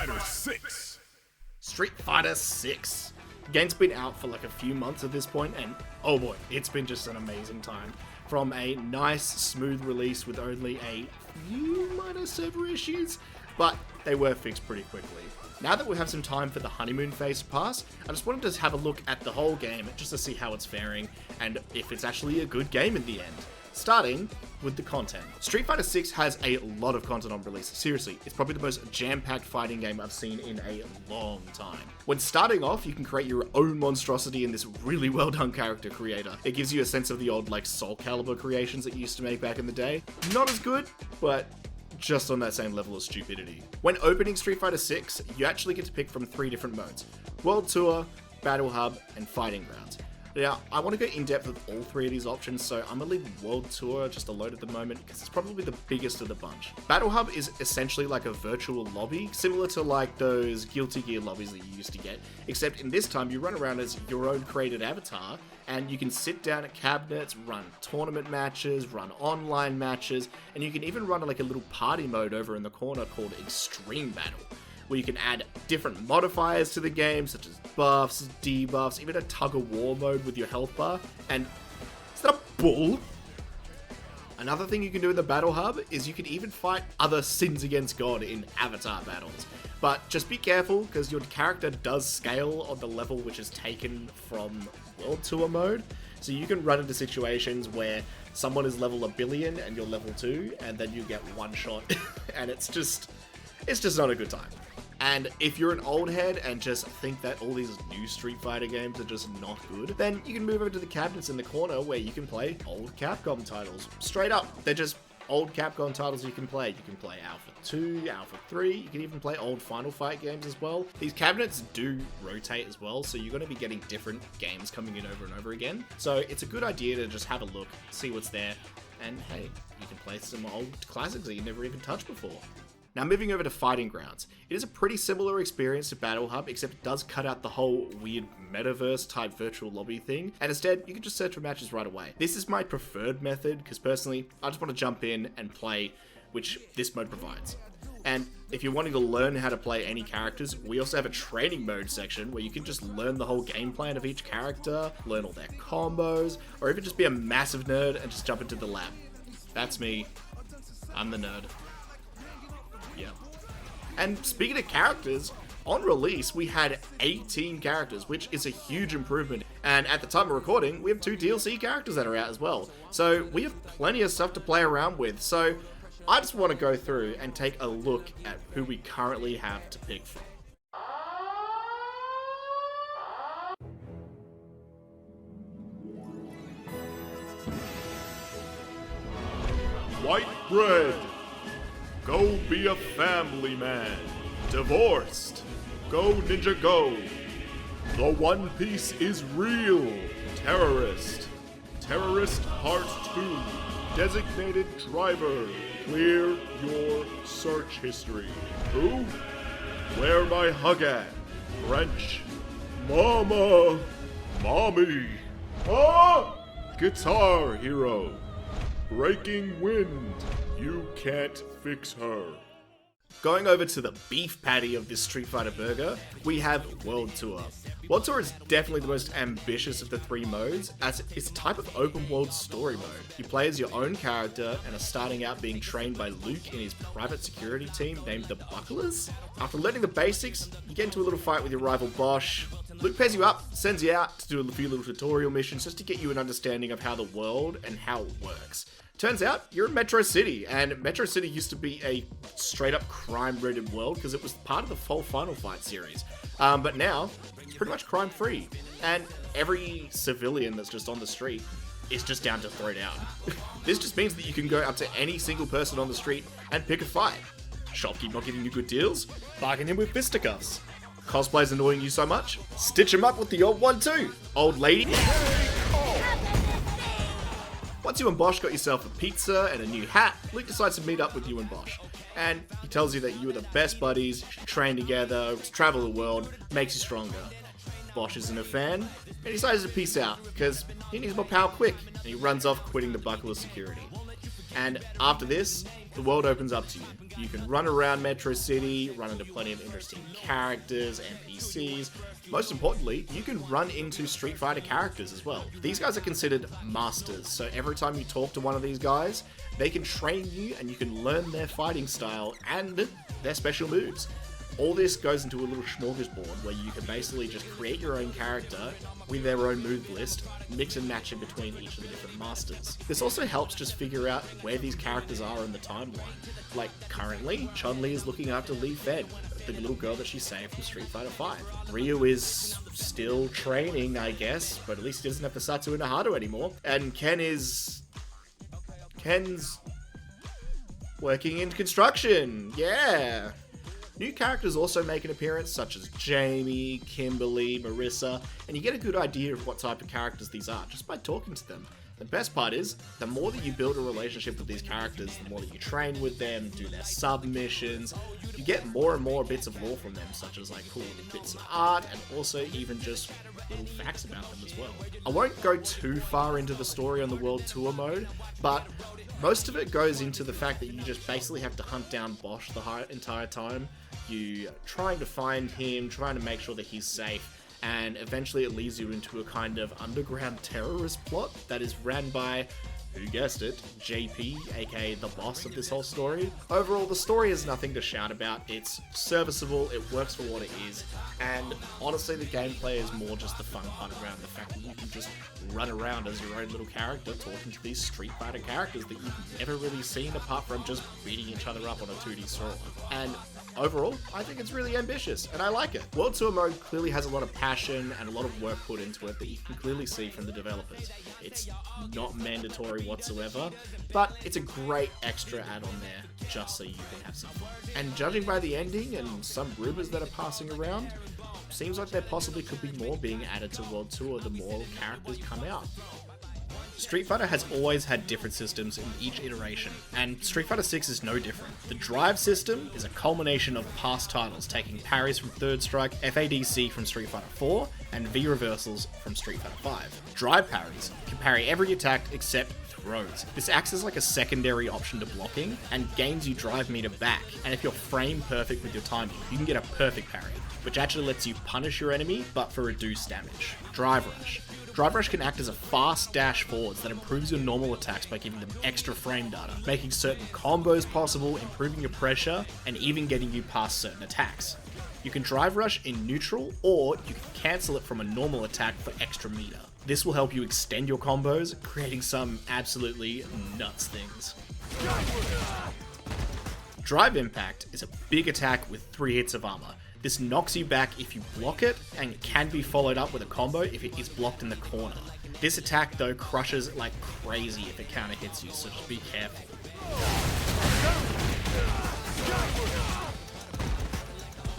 Fighter 6. Street Fighter 6. The game's been out for like a few months at this point, and oh boy, it's been just an amazing time. From a nice, smooth release with only a few minor server issues, but they were fixed pretty quickly. Now that we have some time for the honeymoon phase to pass, I just wanted to have a look at the whole game just to see how it's faring and if it's actually a good game in the end. Starting with the content. Street Fighter 6 has a lot of content on release. Seriously, it's probably the most jam-packed fighting game I've seen in a long time. When starting off, you can create your own monstrosity in this really well done character creator. It gives you a sense of the old like Soul Calibur creations that you used to make back in the day. Not as good, but just on that same level of stupidity. When opening Street Fighter 6, you actually get to pick from 3 different modes: World Tour, Battle Hub, and Fighting Grounds. Now, I want to go in depth with all 3 of these options, so I'm going to leave World Tour just alone at the moment because it's probably the biggest of the bunch. Battle Hub is essentially like a virtual lobby, similar to like those Guilty Gear lobbies that you used to get, except in this time you run around as your own created avatar, and you can sit down at cabinets, run tournament matches, run online matches, and you can even run like a little party mode over in the corner called Extreme Battle, where you can add different modifiers to the game, such as buffs, debuffs, even a tug-of-war mode with your health bar. And is that a bull? Another thing you can do in the Battle Hub is you can even fight other Sins Against God in avatar battles. But just be careful, because your character does scale on the level which is taken from World Tour mode. So you can run into situations where someone is level 1 billion and you're level 2, and then you get one shot, and it's just not a good time. And if you're an old head and just think that all these new Street Fighter games are just not good, then you can move over to the cabinets in the corner where you can play old Capcom titles. Straight up, they're just old Capcom titles you can play. You can play Alpha 2, Alpha 3, you can even play old Final Fight games as well. These cabinets do rotate as well, so you're going to be getting different games coming in over and over again. So it's a good idea to just have a look, see what's there, and hey, you can play some old classics that you never even touched before. Now moving over to Fighting Grounds. It is a pretty similar experience to Battle Hub, except it does cut out the whole weird metaverse type virtual lobby thing, and instead you can just search for matches right away. This is my preferred method, because personally, I just want to jump in and play, which this mode provides. And if you're wanting to learn how to play any characters, we also have a training mode section where you can just learn the whole game plan of each character, learn all their combos, or even just be a massive nerd and just jump into the lab. That's me. I'm the nerd. Yeah. And speaking of characters, on release we had 18 characters, which is a huge improvement. And at the time of recording, we have 2 DLC characters that are out as well. So we have plenty of stuff to play around with. So I just want to go through and take a look at who we currently have to pick from. White bread. Go be a family man. Divorced. Go ninja go. The One Piece is real. Terrorist. Terrorist Part 2. Designated driver. Clear your search history. Who? Where my hug at? French. Mama. Mommy. Ah! Guitar Hero. Breaking Wind. You can't fix her. Going over to the beef patty of this Street Fighter burger, we have World Tour. World Tour is definitely the most ambitious of the 3 modes, as it's a type of open world story mode. You play as your own character and are starting out being trained by Luke in his private security team named the Bucklers. After learning the basics, you get into a little fight with your rival Bosch. Luke pairs you up, sends you out to do a few little tutorial missions just to get you an understanding of how the world and how it works. Turns out, you're in Metro City, and Metro City used to be a straight-up crime-ridden world because it was part of the full Final Fight series. But now, it's pretty much crime-free, and every civilian that's just on the street is just down to throw down. This just means that you can go up to any single person on the street and pick a fight. Shopkeep not giving you good deals? Bargain him with fisticuffs. Cosplay's annoying you so much? Stitch him up with the old one too! Old lady? Once you and Bosch got yourself a pizza and a new hat, Luke decides to meet up with you and Bosch. And he tells you that you are the best buddies, you should train together, travel the world, makes you stronger. Bosch isn't a fan, and he decides to peace out, because he needs more power quick, and he runs off quitting the Buckler security. And after this, the world opens up to you. You can run around Metro City, run into plenty of interesting characters, NPCs. Most importantly, you can run into Street Fighter characters as well. These guys are considered masters, so every time you talk to one of these guys, they can train you and you can learn their fighting style and their special moves. All this goes into a little smorgasbord where you can basically just create your own character with their own move list, mix and match in between each of the different masters. This also helps just figure out where these characters are in the timeline. Like currently, Chun-Li is looking after Li Fed, the little girl that she saved from Street Fighter V. Ryu is still training, I guess, but at least he doesn't have Fasatsu and Nahato anymore. And Ken's working in construction, yeah! New characters also make an appearance, such as Jamie, Kimberly, Marissa, and you get a good idea of what type of characters these are just by talking to them. The best part is, the more that you build a relationship with these characters, the more that you train with them, do their submissions, you get more and more bits of lore from them, such as like cool bits of art, and also even just little facts about them as well. I won't go too far into the story on the World Tour mode, but most of it goes into the fact that you just basically have to hunt down Bosch the entire time. You trying to find him, trying to make sure that he's safe, and eventually it leads you into a kind of underground terrorist plot that is ran by, who guessed it, JP, aka the boss of this whole story. Overall, the story is nothing to shout about. It's serviceable, it works for what it is, and honestly the gameplay is more just the fun part around the fact that you can just run around as your own little character talking to these Street Fighter characters that you've never really seen apart from just beating each other up on a 2D sword. And overall, I think it's really ambitious, and I like it. World Tour mode clearly has a lot of passion and a lot of work put into it that you can clearly see from the developers. It's not mandatory whatsoever, but it's a great extra add-on there, just so you can have some fun. And judging by the ending and some rumors that are passing around, seems like there possibly could be more being added to World Tour the more characters come out. Street Fighter has always had different systems in each iteration, and Street Fighter 6 is no different. The drive system is a culmination of past titles, taking parries from Third Strike, FADC from Street Fighter 4, and V reversals from Street Fighter 5. Drive parries can parry every attack except throws. This acts as like a secondary option to blocking, and gains you drive meter back, and if you're frame perfect with your timing, you can get a perfect parry, which actually lets you punish your enemy, but for reduced damage. Drive Rush. Drive Rush can act as a fast dash forwards that improves your normal attacks by giving them extra frame data, making certain combos possible, improving your pressure, and even getting you past certain attacks. You can Drive Rush in neutral, or you can cancel it from a normal attack for extra meter. This will help you extend your combos, creating some absolutely nuts things. Drive Impact is a big attack with 3 hits of armor. This knocks you back if you block it, and it can be followed up with a combo if it is blocked in the corner. This attack though crushes like crazy if it counter hits you, so just be careful.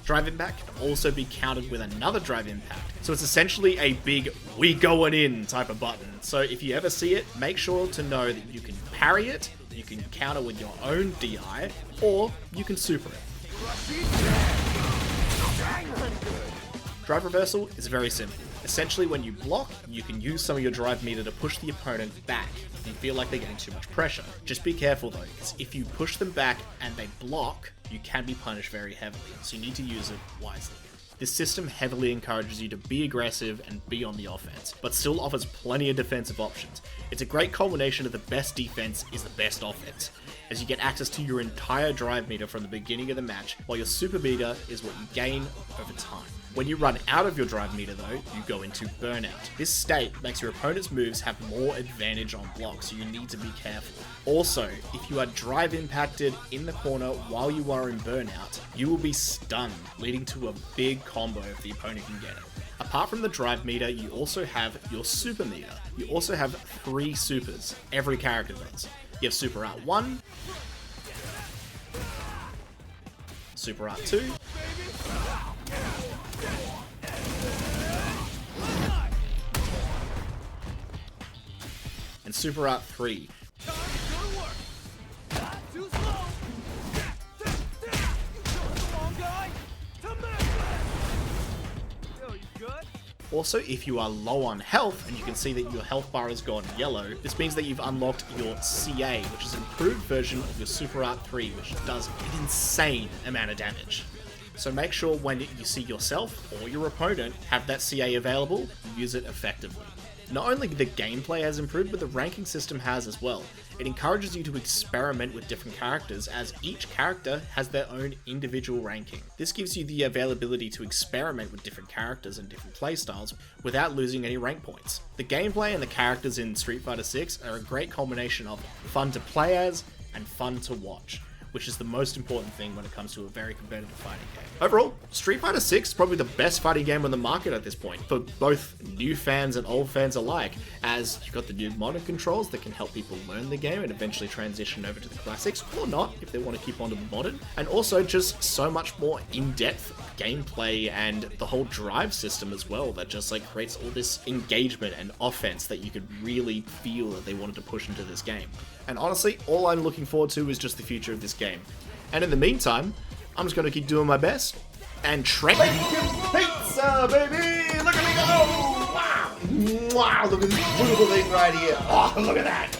Drive Impact can also be countered with another Drive Impact, so it's essentially a big "we going in" type of button. So if you ever see it, make sure to know that you can parry it, you can counter with your own DI, or you can super it. Drive Reversal is very simple. Essentially, when you block, you can use some of your drive meter to push the opponent back if you feel like they're getting too much pressure. Just be careful though, because if you push them back and they block, you can be punished very heavily, so you need to use it wisely. This system heavily encourages you to be aggressive and be on the offense, but still offers plenty of defensive options. It's a great culmination of the best defense is the best offense, as you get access to your entire drive meter from the beginning of the match, while your super meter is what you gain over time. When you run out of your drive meter though, you go into burnout. This state makes your opponent's moves have more advantage on blocks, so you need to be careful. Also, if you are drive impacted in the corner while you are in burnout, you will be stunned, leading to a big combo if the opponent can get it. Apart from the drive meter, you also have your super meter. You also have 3 supers, every character does. You have Super Art 1, Super Art 2, and Super Art 3. Also, if you are low on health, and you can see that your health bar has gone yellow, this means that you've unlocked your CA, which is an improved version of your Super Art 3, which does an insane amount of damage. So make sure when you see yourself or your opponent have that CA available, use it effectively. Not only the gameplay has improved, but the ranking system has as well. It encourages you to experiment with different characters, as each character has their own individual ranking. This gives you the availability to experiment with different characters and different playstyles without losing any rank points. The gameplay and the characters in Street Fighter 6 are a great combination of fun to play as and fun to watch, which is the most important thing when it comes to a very competitive fighting game. Overall, Street Fighter 6 is probably the best fighting game on the market at this point, for both new fans and old fans alike, as you've got the new modern controls that can help people learn the game and eventually transition over to the classics, or not, if they want to keep on to the modern, and also just so much more in-depth gameplay and the whole drive system as well that just like creates all this engagement and offense that you could really feel that they wanted to push into this game. And honestly, all I'm looking forward to is just the future of this game. And in the meantime, I'm just going to keep doing my best and trekking. Pizza, baby! Look at me go! Wow! Wow! Look at this beautiful thing right here! Oh, look at that!